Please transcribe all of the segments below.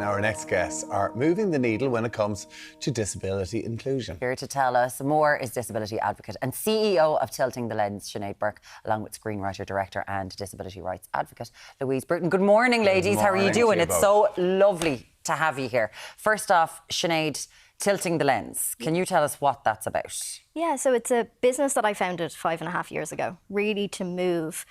Now, our next guests are moving the needle when it comes to disability inclusion. Here to tell us more is disability advocate and CEO of Tilting the Lens, Sinéad Burke, along with screenwriter, director and disability rights advocate Louise Bruton. Good morning, ladies. How are you doing? It's so lovely to have you here. First off, Sinéad, Tilting the Lens. Can you tell us what that's about? Yeah, so it's a business that I founded 5.5 years ago, really to move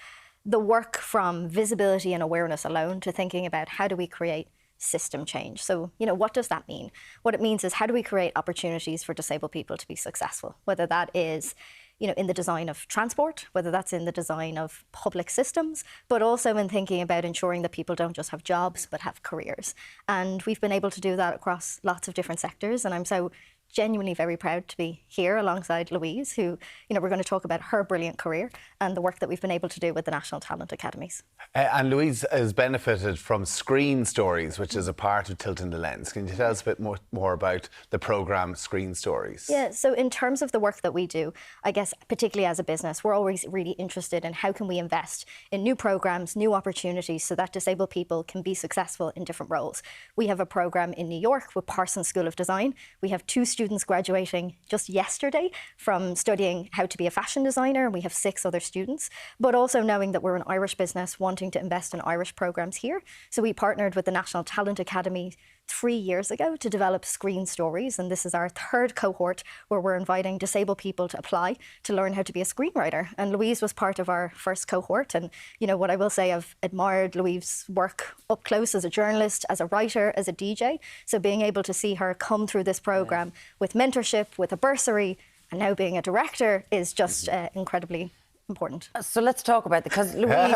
the work from visibility and awareness alone to thinking about how do we create system change. So, what does that mean? What it means is how do we create opportunities for disabled people to be successful, whether that is in the design of transport, whether that's in the design of public systems, but also in thinking about ensuring that people don't just have jobs, but have careers. And we've been able to do that across lots of different sectors. And I'm so genuinely very proud to be here alongside Louise, who, we're going to talk about her brilliant career and the work that we've been able to do with the National Talent Academies. And Louise has benefited from Screen Stories, which is a part of Tilting the Lens. Can you tell us a bit more about the programme Screen Stories? Yeah, so in terms of the work that we do, I guess particularly as a business, we're always really interested in how can we invest in new programmes, new opportunities so that disabled people can be successful in different roles. We have a programme in New York with Parsons School of Design. We have 2 students graduating just yesterday from studying how to be a fashion designer, and we have 6 other students, but also knowing that we're an Irish business wanting to invest in Irish programmes here. So we partnered with the National Talent Academy 3 years ago to develop Screen Stories, and this is our 3rd cohort where we're inviting disabled people to apply to learn how to be a screenwriter. And Louise was part of our first cohort, and what I will say, I've admired Louise's work up close as a journalist, as a writer, as a DJ. So being able to see her come through this programme with mentorship, with a bursary, and now being a director is just incredibly important. So let's talk about it, because Louise,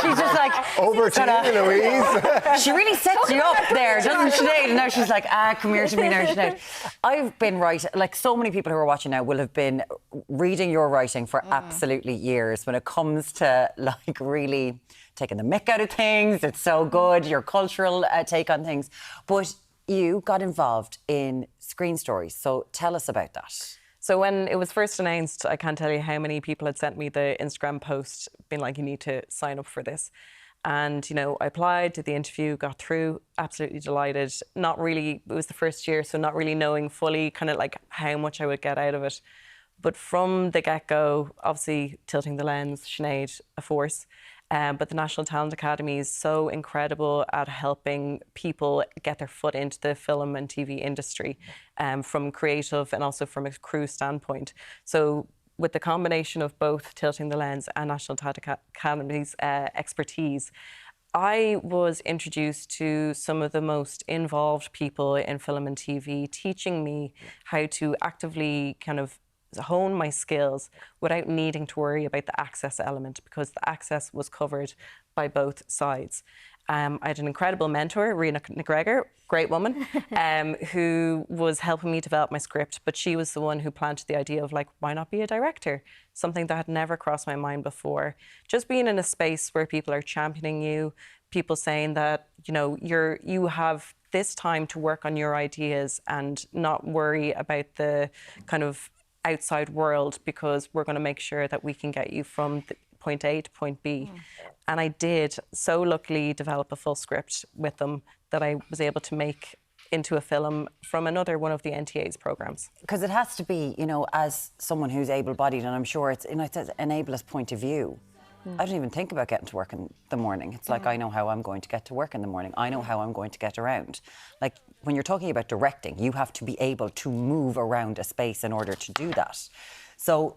she's just like... Over to you, Louise. She really sets you up there, doesn't she? And now she's like, come here to me now, Sinead. I've been writing, like so many people who are watching now will have been reading your writing for absolutely years when it comes to really taking the mick out of things. It's so good, your cultural take on things. But you got involved in Screen Stories, so tell us about that. So when it was first announced, I can't tell you how many people had sent me the Instagram post being like, you need to sign up for this. And, I applied, did the interview, got through, absolutely delighted. Not really, it was the first year, so not really knowing fully kind of like how much I would get out of it. But from the get-go, obviously Tilting the Lens, Sinead, a force. But the National Talent Academy is so incredible at helping people get their foot into the film and TV industry, from creative and also from a crew standpoint. So with the combination of both Tilting the Lens and National Talent Academy's expertise, I was introduced to some of the most involved people in film and TV, teaching me how to actively kind of hone my skills without needing to worry about the access element, because the access was covered by both sides. I had an incredible mentor, Rena McGregor, great woman, who was helping me develop my script, but she was the one who planted the idea of why not be a director? Something that had never crossed my mind before. Just being in a space where people are championing you, people saying that, you have this time to work on your ideas and not worry about the kind of outside world, because we're going to make sure that we can get you from point A to point B. And I did so luckily develop a full script with them that I was able to make into a film from another one of the NTA's programmes. Because it has to be, as someone who's able-bodied, and I'm sure it's an ableist point of view. I don't even think about getting to work in the morning. It's like I know how I'm going to get to work in the morning. I know how I'm going to get around. Like when you're talking about directing, you have to be able to move around a space in order to do that. So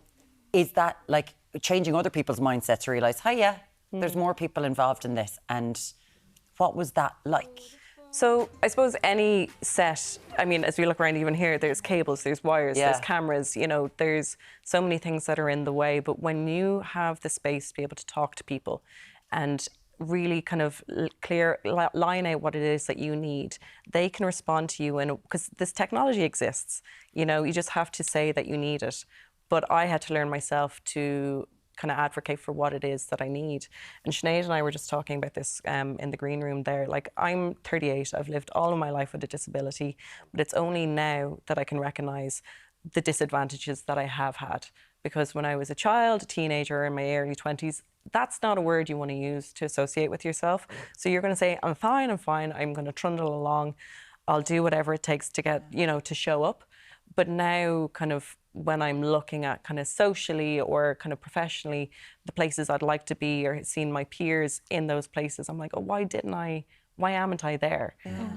is that like changing other people's mindsets to realise, there's more people involved in this? And what was that like? So I suppose any set, as we look around even here, there's cables, there's wires, there's cameras, there's so many things that are in the way. But when you have the space to be able to talk to people and really kind of line out what it is that you need, they can respond to you. And because this technology exists, you just have to say that you need it. But I had to learn myself to kind of advocate for what it is that I need. And Sinead and I were just talking about this in the green room there. I'm 38, I've lived all of my life with a disability, but it's only now that I can recognise the disadvantages that I have had. Because when I was a child, a teenager in my early 20s, that's not a word you want to use to associate with yourself. So you're going to say, I'm fine, I'm going to trundle along, I'll do whatever it takes to get, to show up. But now kind of when I'm looking at kind of socially or kind of professionally, the places I'd like to be or seeing my peers in those places, I'm like, oh, why amn't I there?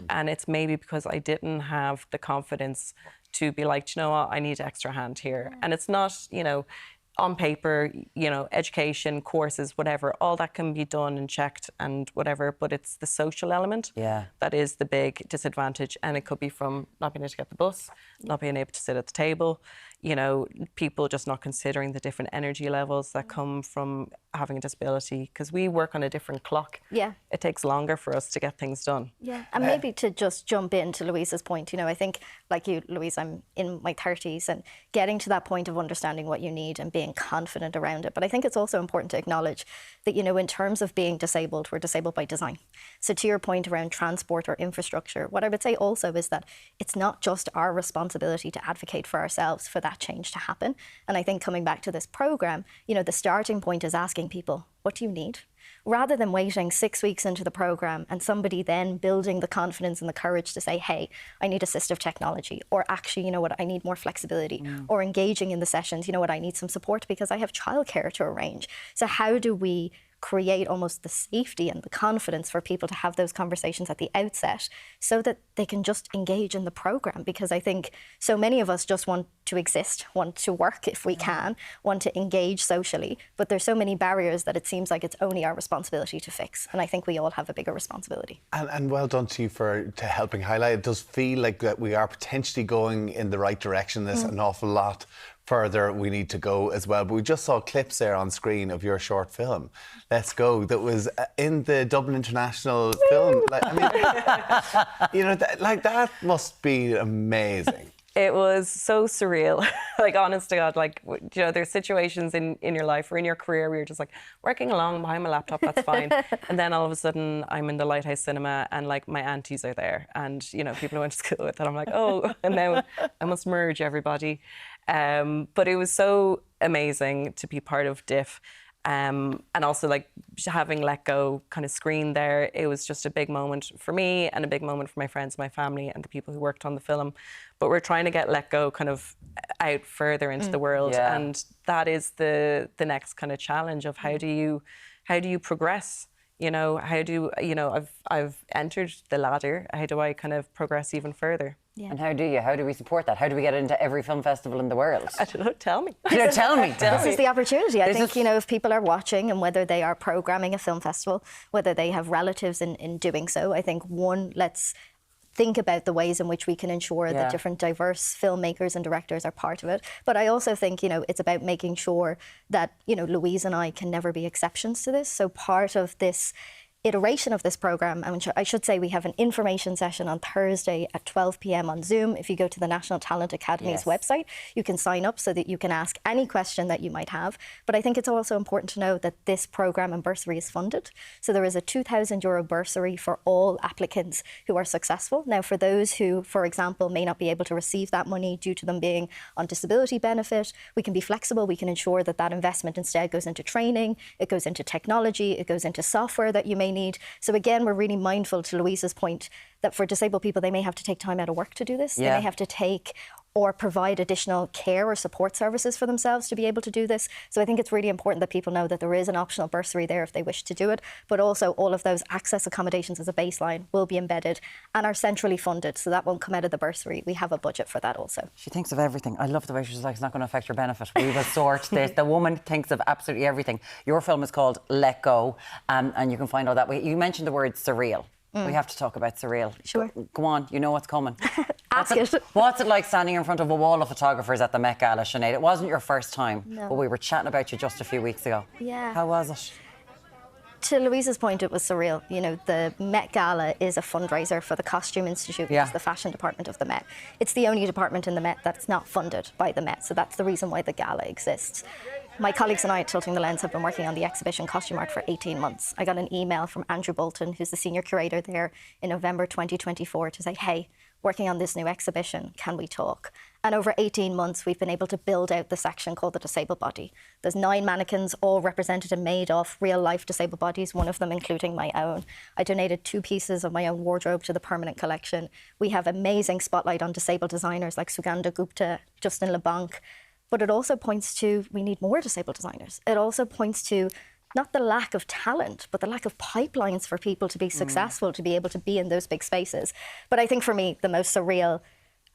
And it's maybe because I didn't have the confidence to be like, you know what, I need an extra hand here. And it's not, on paper, education, courses, whatever, all that can be done and checked and whatever, but it's the social element that is the big disadvantage. And it could be from not being able to get the bus, not being able to sit at the table, people just not considering the different energy levels that come from having a disability, because we work on a different clock. Yeah. It takes longer for us to get things done. Yeah, and maybe to just jump into Louise's point, I think, like you, Louise, I'm in my 30s, and getting to that point of understanding what you need and being confident around it. But I think it's also important to acknowledge that, in terms of being disabled, we're disabled by design. So to your point around transport or infrastructure, what I would say also is that it's not just our responsibility to advocate for ourselves for that change to happen. And I think coming back to this programme, the starting point is asking people, what do you need? Rather than waiting 6 weeks into the programme and somebody then building the confidence and the courage to say, hey, I need assistive technology, or actually, I need more flexibility, or engaging in the sessions, I need some support because I have childcare to arrange. So how do we create almost the safety and the confidence for people to have those conversations at the outset so that they can just engage in the programme? Because I think so many of us just want to exist, want to work if we can, want to engage socially, but there's so many barriers that it seems like it's only our responsibility to fix. And I think we all have a bigger responsibility. And well done to you for helping highlight. It does feel like that we are potentially going in the right direction. There's an awful lot further we need to go as well. But we just saw clips there on screen of your short film, Let's Go, that was in the Dublin International Film. That must be amazing. It was so surreal. Honest to God, there's situations in your life or in your career where you're just working along behind my laptop, that's fine. And then all of a sudden I'm in the Lighthouse Cinema and my aunties are there and, people I went to school with, and I'm like, oh, and now I must merge everybody. But it was so amazing to be part of DIF. And also having Let Go kind of screened there, it was just a big moment for me and a big moment for my friends, my family and the people who worked on the film. But we're trying to get Let Go kind of out further into the world. Yeah. And that is the next kind of challenge of how do you progress? I've entered the ladder. How do I kind of progress even further? Yeah. And how do we support that? How do we get into every film festival in the world? I don't know, tell me. Tell me. This is the opportunity. I think, if people are watching and whether they are programming a film festival, whether they have relatives in doing so, I think let's think about the ways in which we can ensure that different diverse filmmakers and directors are part of it. But I also think, it's about making sure that, Louise and I can never be exceptions to this. So part of this iteration of this programme, I should say we have an information session on Thursday at 12 p.m. on Zoom. If you go to the National Talent Academy's website, you can sign up so that you can ask any question that you might have. But I think it's also important to know that this programme and bursary is funded. So there is a €2,000 bursary for all applicants who are successful. Now, for those who, for example, may not be able to receive that money due to them being on disability benefit, we can be flexible. We can ensure that that investment instead goes into training, it goes into technology, it goes into software that you may need. So again, we're really mindful, to Louise's point, that for disabled people, they may have to take time out of work to do this. Yeah. They may have to take or provide additional care or support services for themselves to be able to do this. So I think it's really important that people know that there is an optional bursary there if they wish to do it, but also all of those access accommodations as a baseline will be embedded and are centrally funded, so that won't come out of the bursary. We have a budget for that also. She thinks of everything. I love the way she's like, it's not going to affect your benefit. We will sort this. The woman thinks of absolutely everything. Your film is called Let Go, and you can find all that. You mentioned the word surreal. We have to talk about surreal. Sure. Go on, you know what's coming. Ask it. What's it like standing in front of a wall of photographers at the Met Gala, Sinead? It wasn't your first time, but we were chatting about you just a few weeks ago. Yeah. How was it? To Louise's point, it was surreal. The Met Gala is a fundraiser for the Costume Institute, which is the fashion department of the Met. It's the only department in the Met that's not funded by the Met, so that's the reason why the gala exists. My colleagues and I at Tilting the Lens have been working on the exhibition Costume Art for 18 months. I got an email from Andrew Bolton, who's the senior curator there, in November 2024 to say, hey, working on this new exhibition, can we talk? And over 18 months, we've been able to build out the section called the Disabled Body. There's 9 mannequins, all represented and made of real-life disabled bodies, one of them including my own. I donated 2 pieces of my own wardrobe to the permanent collection. We have amazing spotlight on disabled designers like Sugandha Gupta, Justin LeBlanc. But it also points to we need more disabled designers. It also points to not the lack of talent, but the lack of pipelines for people to be successful, to be able to be in those big spaces. But I think for me, the most surreal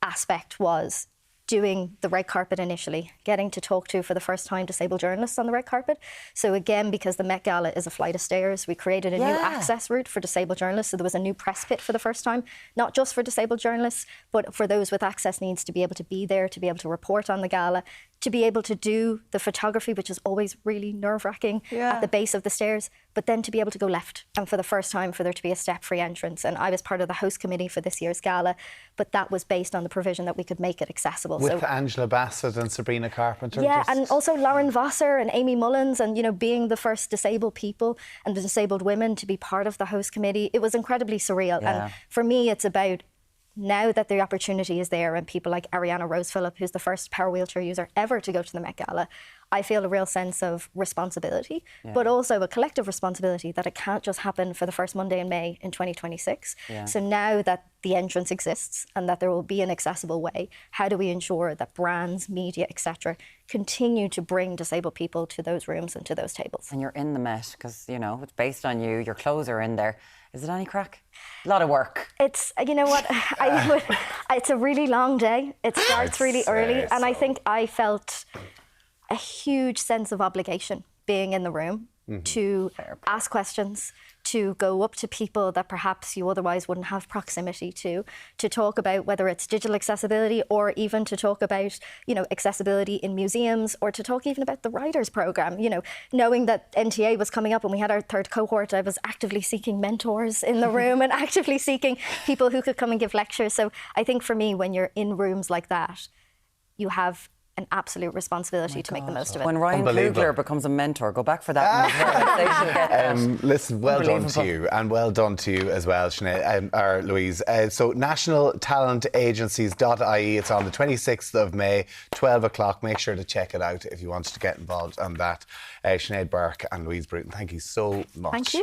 aspect was doing the red carpet initially, getting to talk to, for the first time, disabled journalists on the red carpet. So again, because the Met Gala is a flight of stairs, we created a new access route for disabled journalists. So there was a new press pit for the first time, not just for disabled journalists, but for those with access needs to be able to be there, to be able to report on the gala, to be able to do the photography, which is always really nerve-wracking at the base of the stairs, but then to be able to go left. And for the first time, for there to be a step-free entrance. And I was part of the host committee for this year's gala, but that was based on the provision that we could make it accessible. With Angela Bassett and Sabrina Carpenter. Yeah, and also Lauren Vassar and Amy Mullins, and, you know, being the first disabled people and the disabled women to be part of the host committee. It was incredibly surreal. And for me, it's about, now that the opportunity is there, and people like Ariana Rose Phillip, who's the first power wheelchair user ever to go to the Met Gala, I feel a real sense of responsibility, but also a collective responsibility that it can't just happen for the first Monday in May in 2026. So now that the entrance exists and that there will be an accessible way, how do we ensure that brands, media, etc., continue to bring disabled people to those rooms and to those tables? And you're in the Met because, you know, it's based on you, your clothes are in there. Is it any crack? A lot of work. It's, you know what, it's a really long day. It starts really early, and I think I felt a huge sense of obligation being in the room to ask questions, to go up to people that perhaps you otherwise wouldn't have proximity to talk about whether it's digital accessibility, or even to talk about, you know, accessibility in museums, or to talk even about the writers program. You know, knowing that NTA was coming up and we had our 3rd cohort, I was actively seeking mentors in the room and actively seeking people who could come and give lectures. So I think for me, when you're in rooms like that, you have an absolute responsibility to make the most of it. When Ryan Coogler becomes a mentor, go back for that. Listen, well done to you, and well done to you as well, Sinead, or Louise. So nationaltalentagencies.ie, it's on the 26th of May, 12 o'clock. Make sure to check it out if you want to get involved on that. Sinead Burke and Louise Bruton, thank you so much. Thank you.